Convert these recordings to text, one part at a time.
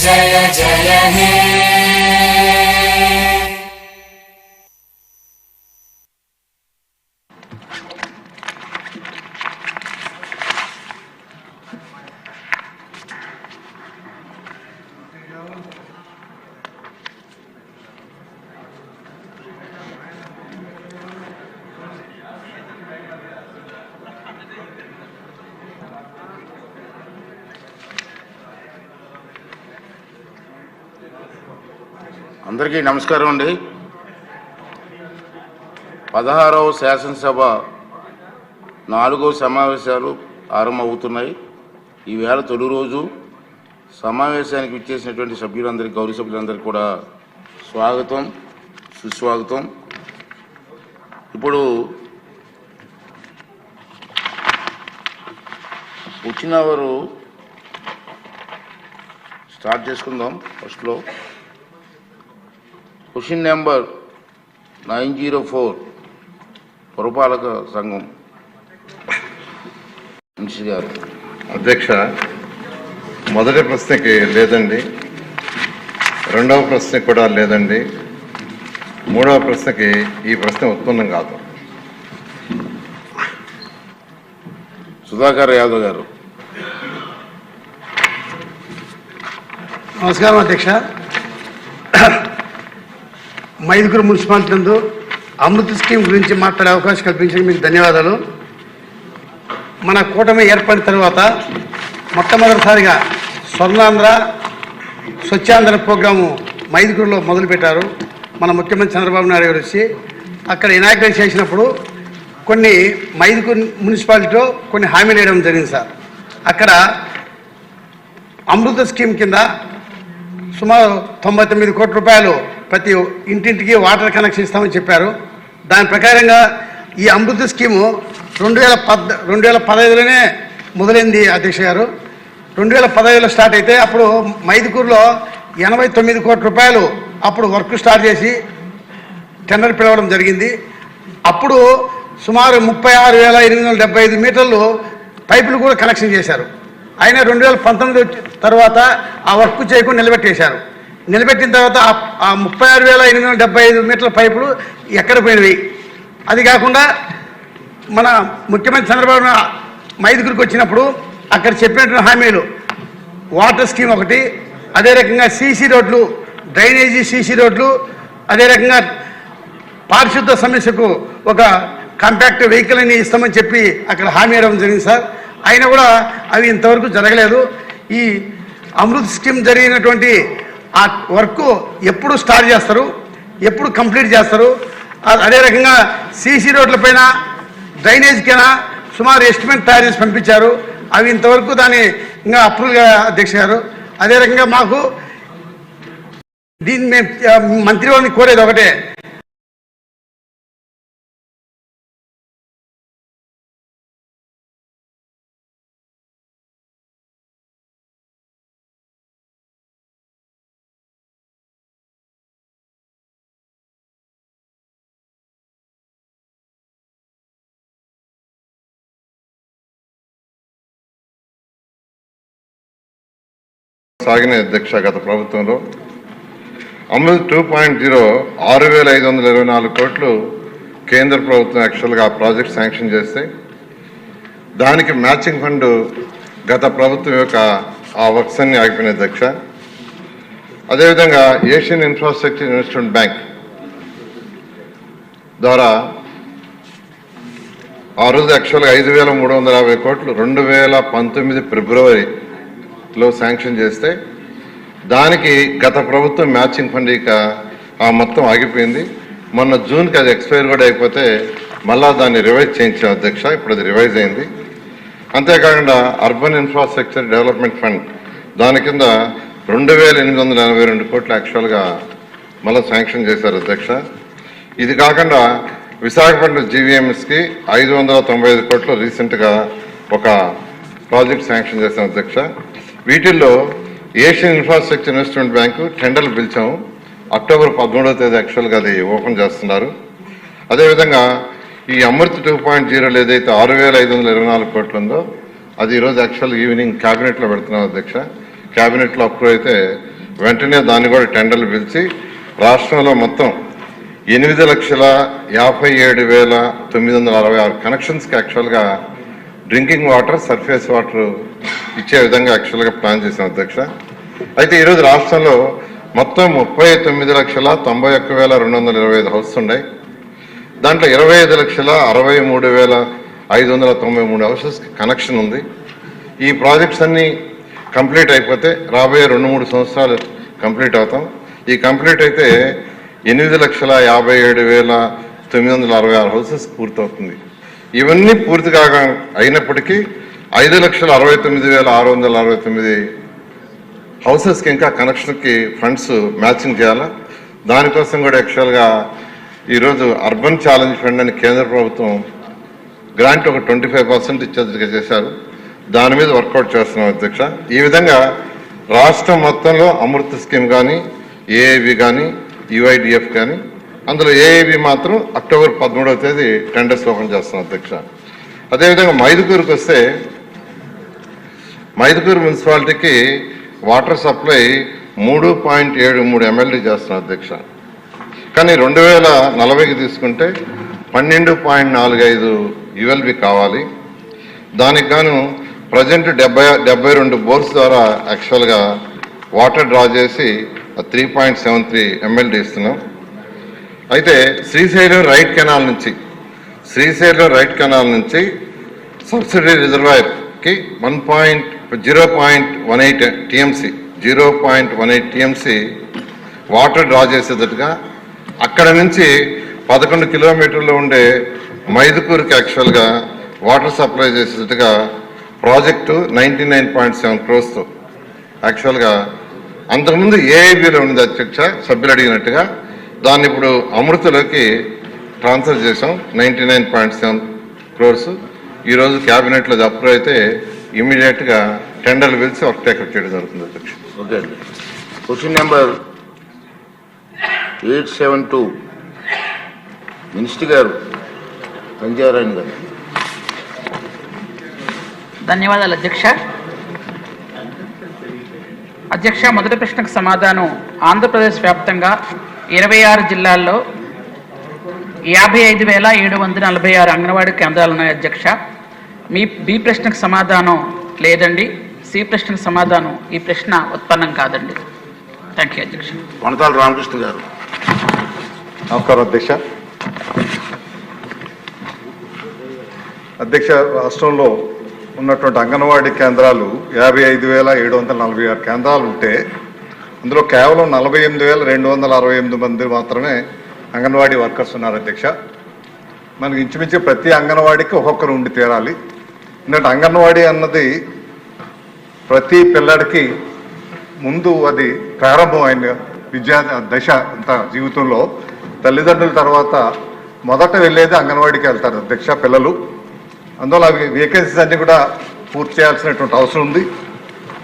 जय जय हे। అందరికీ నమస్కారం అండి. 16వ శాసనసభ 4వ సమావేశాలు ఆరంభమవుతున్నాయి. ఈవేళ తొలి రోజు సమావేశానికి విచ్చేసినటువంటి సభ్యులందరికీ, గౌరవ సభ్యులందరికీ కూడా స్వాగతం, సుస్వాగతం. ఇప్పుడు వచ్చినవారు స్టార్ట్ చేసుకుందాం. ఫస్ట్లో క్వశ్చన్ నెంబర్ 904 పురపాలక సంఘం మినిస్టర్ గారు. అధ్యక్ష, మొదటి ప్రశ్నకి లేదండి, రెండవ ప్రశ్నకి కూడా లేదండి, మూడవ ప్రశ్నకి ఈ ప్రశ్న ఉత్పన్నం కాదు. సుధాకర్ యాదవ్ గారు. నమస్కారం అధ్యక్ష. మైదుకూరు మున్సిపాలిటీ నందు అమృత్ స్కీమ్ గురించి మాట్లాడే అవకాశం కల్పించడానికి మీకు ధన్యవాదాలు. మన కూటమి ఏర్పడిన తర్వాత మొట్టమొదటిసారిగా స్వర్ణాంధ్ర స్వచ్ఛాంధ్ర ప్రోగ్రాము మైదుకూరులో మొదలుపెట్టారు. మన ముఖ్యమంత్రి చంద్రబాబు నాయుడు గారు వచ్చి అక్కడ ఇనాగ్రేట్ చేసినప్పుడు కొన్ని మైదుకూరు మున్సిపాలిటీలో కొన్ని హామీలు వేయడం జరిగింది సార్. అక్కడ అమృత స్కీమ్ కింద సుమారు 99 కోట్ల రూపాయలు ప్రతి ఇంటింటికి వాటర్ కనెక్షన్ ఇస్తామని చెప్పారు. దాని ప్రకారంగా ఈ అమృత స్కీము 2015లోనే మొదలైంది అధ్యక్ష గారు. 2015లో స్టార్ట్ అయితే అప్పుడు మైదుకూరులో 89 కోట్ల రూపాయలు అప్పుడు వర్క్ స్టార్ట్ చేసి టెండర్ పిలవడం జరిగింది. అప్పుడు సుమారు 36,875 మీటర్లు పైపులు కూడా కనెక్షన్ చేశారు. అయినా 2019 తర్వాత ఆ వర్క్ చేయకుండా నిలబెట్టేశారు. నిలబెట్టిన తర్వాత ఆ 36,875 మీటర్ల పైపులు ఎక్కడ పోయినవి. అది కాకుండా మన ముఖ్యమంత్రి చంద్రబాబు మైదుకూరుకు వచ్చినప్పుడు అక్కడ చెప్పినటువంటి హామీలు వాటర్ స్కీమ్ ఒకటి, అదే రకంగా సీసీ రోడ్లు, డ్రైనేజీ సీసీ రోడ్లు, అదే రకంగా పారిశుద్ధ సమస్యకు ఒక కాంపాక్ట్ వెహికల్ అని ఇస్తామని చెప్పి అక్కడ హామీ ఇవ్వడం జరిగింది సార్. అయినా కూడా అవి ఇంతవరకు జరగలేదు. ఈ అమృత్ స్కీమ్ జరిగినటువంటి ఆ వర్క్ ఎప్పుడు స్టార్ట్ చేస్తారు, ఎప్పుడు కంప్లీట్ చేస్తారు? అదే రకంగా సీసీ రోడ్లపైన డ్రైనేజ్కైనా సుమారు ఎస్టిమేట్ తయారు చేసి పంపించారు. అవి ఇంతవరకు దాన్ని ఇంకా అప్రూవల్గా అధ్యక్ష గారు. అదే రకంగా మాకు దీన్ని మేము మంత్రి వారిని కోరేది ఒకటే, సాగిన అధ్యక్ష, గత ప్రభుత్వంలో అమృత్ 2.0 6,524 కోట్లు కేంద్ర ప్రభుత్వం యాక్చువల్గా ఆ ప్రాజెక్ట్ శాంక్షన్ చేస్తే దానికి మ్యాచింగ్ ఫండ్ గత ప్రభుత్వం యొక్క ఆ వర్క్స్ అన్ని ఆగిపోయిన అధ్యక్ష. అదేవిధంగా ఏషియన్ ఇన్ఫ్రాస్ట్రక్చర్ ఇన్వెస్ట్మెంట్ బ్యాంక్ ద్వారా ఆ రోజు యాక్చువల్గా 5,350 కోట్లు 2019 ఫిబ్రవరిలో శాంక్షన్ చేస్తే దానికి గత ప్రభుత్వం మ్యాచింగ్ ఫండ్ ఇక ఆ మొత్తం ఆగిపోయింది. మొన్న జూన్కి అది ఎక్స్పైర్ కూడా అయిపోతే మళ్ళా దాన్ని రివైజ్ చేయించాం అధ్యక్ష. ఇప్పుడు అది రివైజ్ అయింది. అంతేకాకుండా అర్బన్ ఇన్ఫ్రాస్ట్రక్చర్ డెవలప్మెంట్ ఫండ్ దాని కింద 2,882 కోట్లు యాక్చువల్గా మళ్ళీ శాంక్షన్ చేశారు అధ్యక్ష. ఇది కాకుండా విశాఖపట్నం జీవీఎంఎస్కి 595 కోట్లు రీసెంట్గా ఒక ప్రాజెక్ట్ శాంక్షన్ చేశాం అధ్యక్ష. వీటిల్లో ఏషియన్ ఇన్ఫ్రాస్ట్రక్చర్ ఇన్వెస్ట్మెంట్ బ్యాంకు టెండర్లు పిలిచాము. అక్టోబర్ 13వ తేదీ యాక్చువల్గా అది ఓపెన్ చేస్తున్నారు. అదేవిధంగా ఈ అమృత్ 2.0 ఏదైతే 6,524 కోట్లు ఉందో అది ఈరోజు యాక్చువల్ ఈవినింగ్ క్యాబినెట్లో పెడుతున్నాం అధ్యక్ష. క్యాబినెట్లో అప్రూవ్ అయితే వెంటనే దాన్ని కూడా టెండర్లు పిలిచి రాష్ట్రంలో మొత్తం 8,57,966 కనెక్షన్స్కి యాక్చువల్గా డ్రింకింగ్ వాటర్, సర్ఫేస్ వాటర్ ఇచ్చే విధంగా యాక్చువల్గా ప్లాన్ చేశాం అధ్యక్ష. అయితే ఈరోజు రాష్ట్రంలో మొత్తం 39,91,225 హౌసెస్ ఉన్నాయి. దాంట్లో 25,63,593 హౌసెస్కి కనెక్షన్ ఉంది. ఈ ప్రాజెక్ట్స్ అన్నీ కంప్లీట్ అయిపోతే రాబోయే 2-3 సంవత్సరాలు కంప్లీట్ అవుతాం. ఈ కంప్లీట్ అయితే 8,57,966 హౌసెస్ పూర్తవుతుంది. ఇవన్నీ పూర్తి కాగా అయినప్పటికీ 5,69,669 హౌసెస్కి ఇంకా కనెక్షన్కి ఫండ్స్ మ్యాచింగ్ చేయాలా. దానికోసం కూడా యాక్చువల్గా ఈరోజు అర్బన్ ఛాలెంజ్ ఫండ్ అని కేంద్ర ప్రభుత్వం గ్రాంట్ ఒక 25% ఇచ్చేదిగా చేశారు. దాని మీద వర్కౌట్ చేస్తున్నాం అధ్యక్ష. ఈ విధంగా రాష్ట్రం మొత్తంలో అమృత్ స్కీమ్ కానీ, ఏఐబి కానీ, యుఐడిఎఫ్ కానీ, అందులో ఏఐబి మాత్రం అక్టోబర్ 13వ తేదీ టెండర్స్ ఓపెన్ చేస్తున్నాం అధ్యక్ష. అదేవిధంగా మైదుకూరుకి వస్తే మైదుకూరు మున్సిపాలిటీకి వాటర్ సప్లై 3.73 MLD చేస్తున్నాం అధ్యక్ష. కానీ 2040కి తీసుకుంటే 12.45 ULB కావాలి. దానికి గాను ప్రజెంట్ 72 బోర్స్ ద్వారా యాక్చువల్గా వాటర్ డ్రా చేసి 3.73 MLD ఇస్తున్నాం. అయితే శ్రీశైలం రైట్ కెనాల్ నుంచి సబ్సిడీ రిజర్వాయర్కి 0.18 TMC వాటర్ డ్రా చేసేటట్టుగా, అక్కడ నుంచి 11 కిలోమీటర్లు ఉండే మైదుకూరుకి యాక్చువల్గా వాటర్ సప్లై చేసేటట్టుగా ప్రాజెక్టు 99.7 crores యాక్చువల్గా అంతకుముందు ఏఐబిలో ఉంది అధ్యక్ష, సభ్యులు అడిగినట్టుగా. దాన్ని ఇప్పుడు అమృతలోకి ట్రాన్స్ఫర్ చేసాం 99.7 crores. ఈరోజు క్యాబినెట్లో అప్రూవ్ అయితే ఇమీడియట్గా టెండర్లు పిలిచి వర్క్ టేకప్ చేయడం జరుగుతుంది అధ్యక్ష. ఓకే అండి. క్వశ్చన్ నెంబర్ 872 మినిస్టర్ గారు సంజయరాయన్ గారు. ధన్యవాదాలు అధ్యక్ష. అధ్యక్ష, మొదటి ప్రశ్నకు సమాధానం. ఆంధ్రప్రదేశ్ వ్యాప్తంగా 26 జిల్లాల్లో 55,746 అంగన్వాడీ కేంద్రాలు ఉన్నాయి అధ్యక్ష. బి ప్రశ్నకు సమాధానం లేదండి. సి ప్రశ్నకు సమాధానం ఈ ప్రశ్న ఉత్పన్నం కాదండి. థ్యాంక్ యూ అధ్యక్ష. వనతాల రామకృష్ణ గారు. నమస్కారం అధ్యక్ష. అధ్యక్ష, రాష్ట్రంలో ఉన్నటువంటి అంగన్వాడీ కేంద్రాలు 55,746 కేంద్రాలు ఉంటే అందులో కేవలం 48,268 మంది మాత్రమే అంగన్వాడీ వర్కర్స్ ఉన్నారు అధ్యక్ష. మనకి ఇంచుమించు ప్రతి అంగన్వాడీకి ఒక్కొక్కరు ఉండి తీరాలి. ఎందుకంటే అంగన్వాడీ అన్నది ప్రతి పిల్లడికి ముందు అది ప్రారంభమైన విద్యా దశ అంత జీవితంలో. తల్లిదండ్రుల తర్వాత మొదట వెళ్ళేది అంగన్వాడీకి వెళ్తారు అధ్యక్ష పిల్లలు. అందువల్ల అవి వేకెన్సీస్ అన్నీ కూడా పూర్తి చేయాల్సినటువంటి అవసరం ఉంది.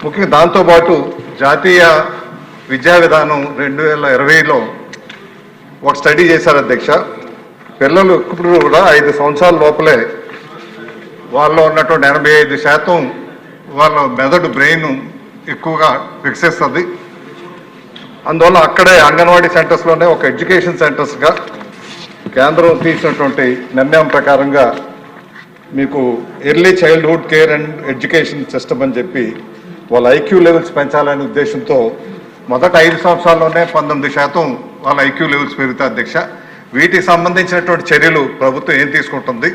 ముఖ్యంగా దాంతోపాటు జాతీయ విద్యా విధానం 2020లో ఒక స్టడీ చేశారు అధ్యక్ష. పిల్లలు ఇప్పుడు కూడా 5 సంవత్సరాల లోపలే వాళ్ళలో ఉన్నటువంటి 85% వాళ్ళ మెదడు బ్రెయిన్ ఎక్కువగా వికసిస్తుంది. అందువల్ల అక్కడే అంగన్వాడీ సెంటర్స్లోనే ఒక ఎడ్యుకేషన్ సెంటర్స్గా కేంద్రం తీసినటువంటి నిర్ణయం ప్రకారంగా మీకు early childhood care and education system అని చెప్పి వాళ్ళ ఐక్యూ లెవెల్స్ పెంచాలనే ఉద్దేశంతో మొదట 5 సంవత్సరాల్లోనే 19% వాళ్ళ ఐక్యూ లెవెల్స్ పెరుగుతాయి అధ్యక్ష. వీటికి సంబంధించినటువంటి చర్యలు ప్రభుత్వం ఏం తీసుకుంటుంది?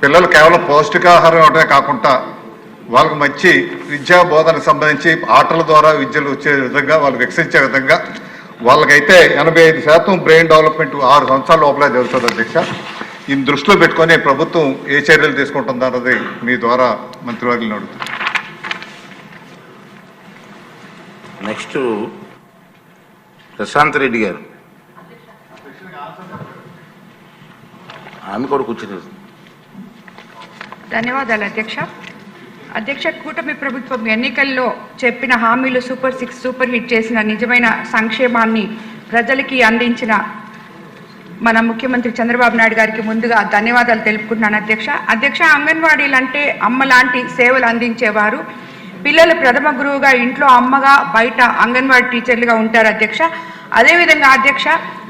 పిల్లలు కేవలం పౌష్టికాహారం ఇవ్వడమే కాకుండా వాళ్ళకు మంచి విద్యా బోధనకు సంబంధించి ఆటల ద్వారా విద్యలు వచ్చే విధంగా, వాళ్ళు వికసించే విధంగా వాళ్ళకైతే 85% బ్రెయిన్ డెవలప్మెంట్ 6 సంవత్సరాల లోపలే జరుగుతుంది అధ్యక్ష. ఈ దృష్టిలో పెట్టుకొని ప్రభుత్వం ఏ చర్యలు తీసుకుంటుంది అన్నది మీ ద్వారా మంత్రివర్యులను అడుగుతుంది. నెక్స్ట్ ప్రశాంత్ రెడ్డి గారు. ఆమె కూడా కూర్చుని. ధన్యవాదాలు అధ్యక్ష. అధ్యక్ష, కూటమి ప్రభుత్వం ఎన్నికల్లో చెప్పిన హామీలు సూపర్ 6 సూపర్ హిట్ చేసిన నిజమైన సంక్షేమాన్ని ప్రజలకి అందించిన మన ముఖ్యమంత్రి చంద్రబాబు నాయుడు గారికి ముందుగా ధన్యవాదాలు తెలుపుకుంటున్నాను అధ్యక్ష. అంగన్వాడీలు అంటే అమ్మ లాంటి సేవలు అందించేవారు. పిల్లలు ప్రథమ గురువుగా, ఇంట్లో అమ్మగా, బయట అంగన్వాడీ టీచర్లుగా ఉంటారు అధ్యక్ష. అదేవిధంగా అధ్యక్ష,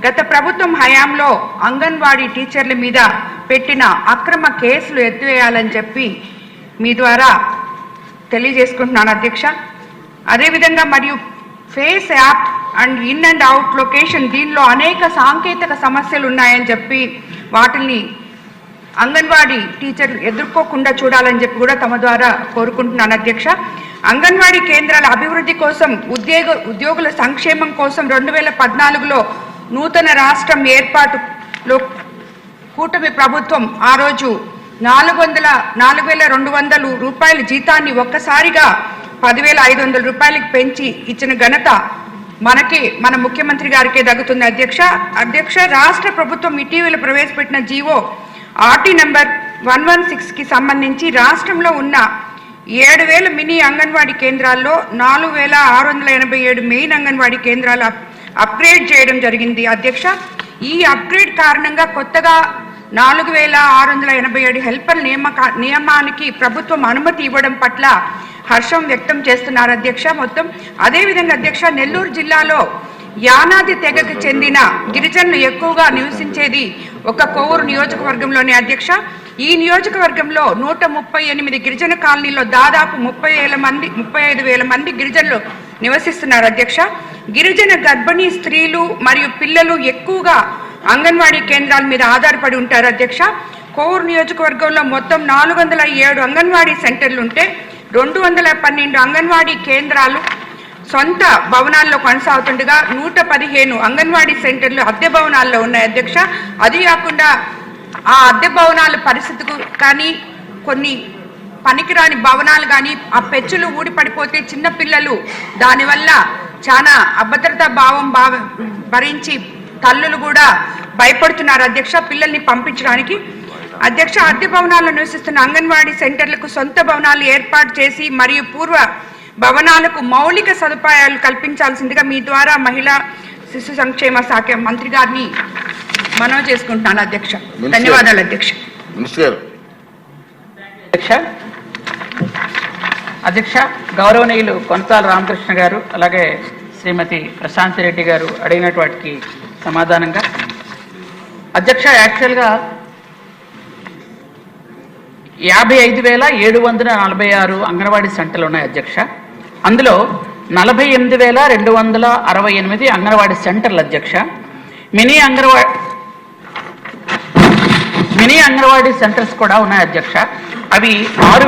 గత ప్రభుత్వం హయాంలో అంగన్వాడీ టీచర్ల మీద పెట్టిన అక్రమ కేసులు ఎత్తివేయాలని చెప్పి మీ ద్వారా తెలియజేసుకుంటున్నాను అధ్యక్ష. అదేవిధంగా మరియు face app and in and out location, దీనిలో అనేక సాంకేతిక సమస్యలు ఉన్నాయని చెప్పి వాటిని అంగన్వాడీ టీచర్లు ఎదుర్కోకుండా చూడాలని చెప్పి కూడా తమ ద్వారా కోరుకుంటున్నాను అధ్యక్ష. అంగన్వాడీ కేంద్రాల అభివృద్ధి కోసం, ఉద్యోగుల సంక్షేమం కోసం 2014లో నూతన రాష్ట్రం ఏర్పాటులో కూటమి ప్రభుత్వం ఆ రోజు 4,200 రూపాయల జీతాన్ని ఒక్కసారిగా 10,500 రూపాయలకి పెంచి ఇచ్చిన ఘనత మన ముఖ్యమంత్రి గారికే దక్కుతుంది అధ్యక్ష. రాష్ట్ర ప్రభుత్వం ఇటీవల ప్రవేశపెట్టిన జీవో ఆర్టీ నంబర్ 116కి సంబంధించి రాష్ట్రంలో ఉన్న 7,000 మినీ అంగన్వాడీ కేంద్రాల్లో 4,687 మెయిన్ అంగన్వాడీ కేంద్రాలు అప్గ్రేడ్ చేయడం జరిగింది అధ్యక్ష. ఈ అప్గ్రేడ్ కారణంగా కొత్తగా 4,687 హెల్పర్ నియమానికి ప్రభుత్వం అనుమతి ఇవ్వడం పట్ల హర్షం వ్యక్తం చేస్తున్నారు అధ్యక్ష. అదేవిధంగా అధ్యక్ష, నెల్లూరు జిల్లాలో యానాది తెగకు చెందిన గిరిజనులు ఎక్కువగా నివసించేది ఒక కోవూరు నియోజకవర్గంలోనే అధ్యక్ష. ఈ నియోజకవర్గంలో 138 గిరిజన కాలనీలో దాదాపు 35,000 మంది గిరిజనులు నివసిస్తున్నారు అధ్యక్ష. గిరిజన గర్భిణీ స్త్రీలు మరియు పిల్లలు ఎక్కువగా అంగన్వాడీ కేంద్రాల మీద ఆధారపడి ఉంటారు అధ్యక్ష. కోవూరు నియోజకవర్గంలో మొత్తం 407 అంగన్వాడీ సెంటర్లు ఉంటే 212 అంగన్వాడీ కేంద్రాలు సొంత భవనాల్లో కొనసాగుతుండగా 115 అంగన్వాడీ సెంటర్లు అద్దె భవనాల్లో ఉన్నాయి అధ్యక్ష. అది కాకుండా ఆ అద్దె భవనాల పరిస్థితికి కానీ, కొన్ని పనికిరాని భవనాలు కానీ, ఆ పెచ్చులు ఊడి పడిపోతే చిన్నపిల్లలు దానివల్ల చాలా అభద్రతా భావం భరించి తల్లులు కూడా భయపడుతున్నారు అధ్యక్ష పిల్లల్ని పంపించడానికి. అధ్యక్ష, అద్దె భవనాల్లో నివసిస్తున్న అంగన్వాడీ సెంటర్లకు సొంత భవనాలు ఏర్పాటు చేసి మరియు పూర్వ భవనాలకు మౌలిక సదుపాయాలు కల్పించాల్సిందిగా మీ ద్వారా మహిళా శిశు సంక్షేమ శాఖ మంత్రి గారిని మనవి చేసుకుంటున్నాను అధ్యక్ష. ధన్యవాదాలు అధ్యక్ష. అధ్యక్ష, గౌరవనీయులు కొనసాల రామకృష్ణ గారు అలాగే శ్రీమతి ప్రశాంతి రెడ్డి గారు అడిగినటువంటి వాటికి సమాధానంగా అధ్యక్ష, యాక్చువల్గా 55,746 అంగన్వాడీ సెంటర్లు ఉన్నాయి అధ్యక్ష. అందులో 48,268 అంగన్వాడీ సెంటర్లు అధ్యక్ష. మినీ అంగన్వాడీ సెంటర్స్ కూడా ఉన్నాయి అధ్యక్ష. అవి 6